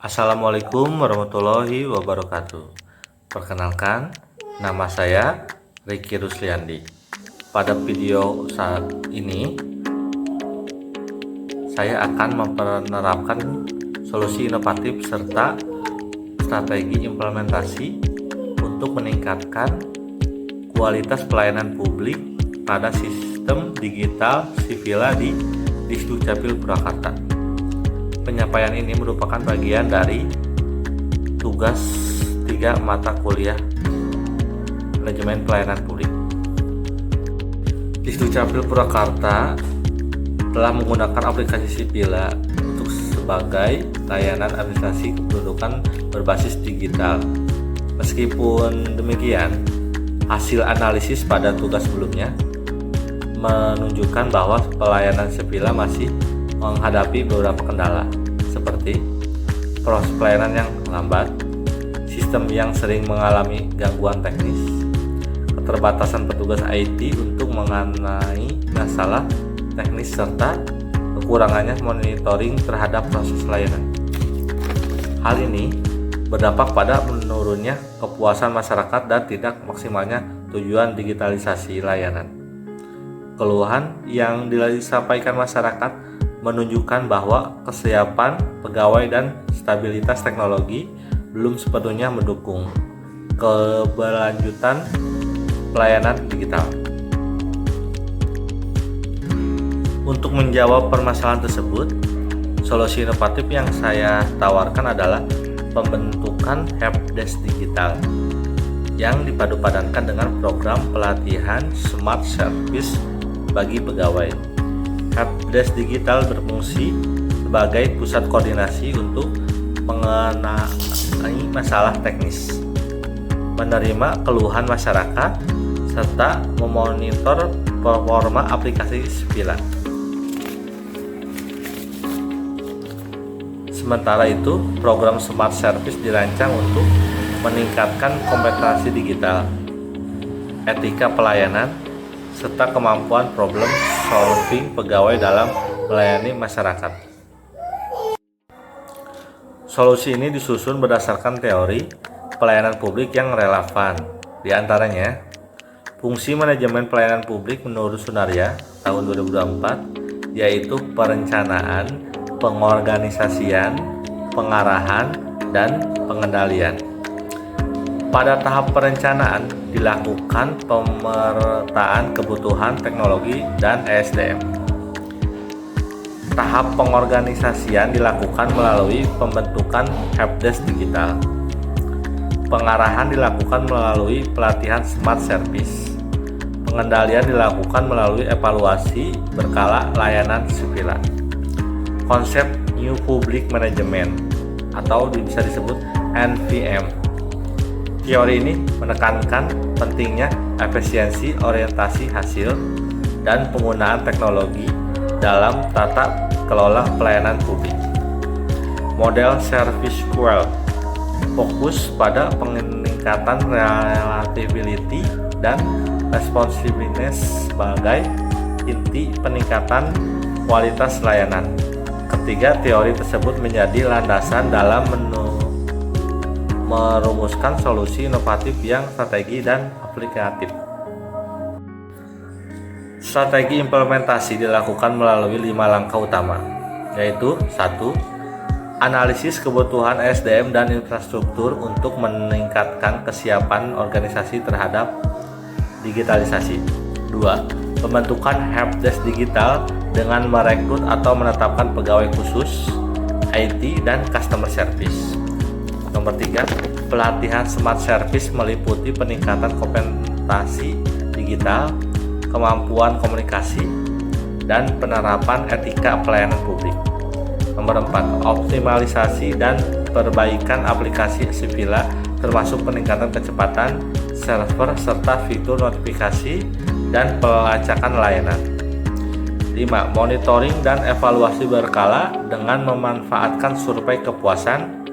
Assalamualaikum warahmatullahi wabarakatuh. Perkenalkan, nama saya Ricky Rusliandi. Pada video saat ini, saya akan menerapkan solusi inovatif serta strategi implementasi untuk meningkatkan kualitas pelayanan publik pada sistem digital Sivila di Disdukcapil Purwakarta. Penyampaian ini merupakan bagian dari tugas 3 mata kuliah manajemen pelayanan publik. Disdukcapil Purwakarta telah menggunakan aplikasi Sivila untuk sebagai layanan administrasi kependudukan berbasis digital. Meskipun demikian, hasil analisis pada tugas sebelumnya menunjukkan bahwa pelayanan Sivila masih menghadapi beberapa kendala seperti proses pelayanan yang lambat, sistem yang sering mengalami gangguan teknis, keterbatasan petugas IT untuk mengenai masalah teknis, serta kekurangannya monitoring terhadap proses layanan. Hal ini berdampak pada menurunnya kepuasan masyarakat dan tidak maksimalnya tujuan digitalisasi layanan. Keluhan yang disampaikan masyarakat menunjukkan bahwa kesiapan pegawai dan stabilitas teknologi belum sepenuhnya mendukung keberlanjutan pelayanan digital. Untuk menjawab permasalahan tersebut, solusi inovatif yang saya tawarkan adalah pembentukan helpdesk digital yang dipadupadankan dengan program pelatihan smart service bagi pegawai. Helpdesk digital berfungsi sebagai pusat koordinasi untuk mengenai masalah teknis, menerima keluhan masyarakat, serta memonitor performa aplikasi Sivila. Sementara itu, program Smart Service dirancang untuk meningkatkan kompetensi digital, etika pelayanan, serta kemampuan problem solving pegawai dalam melayani masyarakat. Solusi ini disusun berdasarkan teori pelayanan publik yang relevan. Di antaranya, fungsi manajemen pelayanan publik menurut Sunaria tahun 2024, yaitu perencanaan, pengorganisasian, pengarahan, dan pengendalian. Pada tahap perencanaan dilakukan pemetaan kebutuhan teknologi dan ESDM. Tahap pengorganisasian dilakukan melalui pembentukan helpdesk digital. Pengarahan dilakukan melalui pelatihan smart service. Pengendalian dilakukan melalui evaluasi berkala layanan Sivila. Konsep New Public Management atau bisa disebut NPM. Teori ini menekankan pentingnya efisiensi orientasi hasil dan penggunaan teknologi dalam tata kelola pelayanan publik. Model service QL fokus pada peningkatan reliability dan responsiveness sebagai inti peningkatan kualitas layanan. Ketiga teori tersebut menjadi landasan dalam merumuskan solusi inovatif yang strategi dan aplikatif. Strategi implementasi dilakukan melalui 5 langkah utama, yaitu 1. Analisis kebutuhan SDM dan infrastruktur untuk meningkatkan kesiapan organisasi terhadap digitalisasi. 2. Pembentukan helpdesk digital dengan merekrut atau menetapkan pegawai khusus IT dan customer service. Nomor 3, pelatihan smart service meliputi peningkatan kompetensi digital, kemampuan komunikasi, dan penerapan etika pelayanan publik. Nomor 4, optimalisasi dan perbaikan aplikasi Sivila termasuk peningkatan kecepatan server serta fitur notifikasi dan pelacakan layanan. 5. Monitoring dan evaluasi berkala dengan memanfaatkan survei kepuasan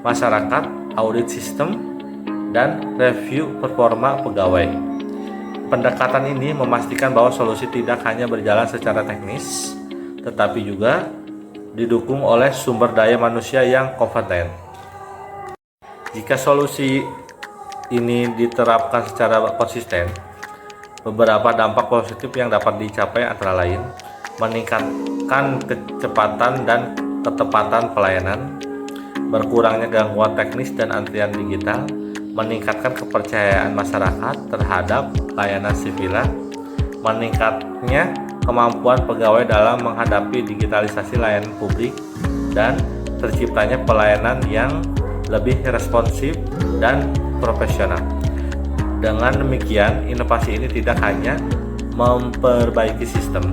masyarakat, audit sistem, dan review performa pegawai. Pendekatan ini memastikan bahwa solusi tidak hanya berjalan secara teknis, tetapi juga didukung oleh sumber daya manusia yang kompeten. Jika solusi ini diterapkan secara konsisten, beberapa dampak positif yang dapat dicapai antara lain meningkatkan kecepatan dan ketepatan pelayanan, berkurangnya gangguan teknis dan antrian digital, meningkatkan kepercayaan masyarakat terhadap layanan sivila, meningkatnya kemampuan pegawai dalam menghadapi digitalisasi layanan publik, dan terciptanya pelayanan yang lebih responsif dan profesional. Dengan demikian, inovasi ini tidak hanya memperbaiki sistem,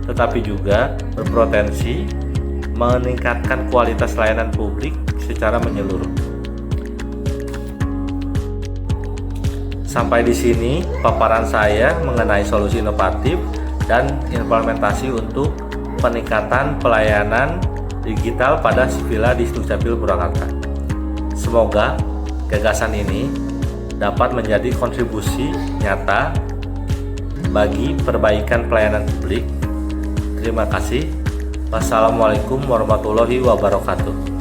tetapi juga berpotensi meningkatkan kualitas layanan publik secara menyeluruh. Sampai di sini paparan saya mengenai solusi inovatif dan implementasi untuk peningkatan pelayanan digital pada sivila di Dukcapil Purwakarta. Semoga gagasan ini dapat menjadi kontribusi nyata bagi perbaikan pelayanan publik. Terima kasih. Wassalamualaikum warahmatullahi wabarakatuh.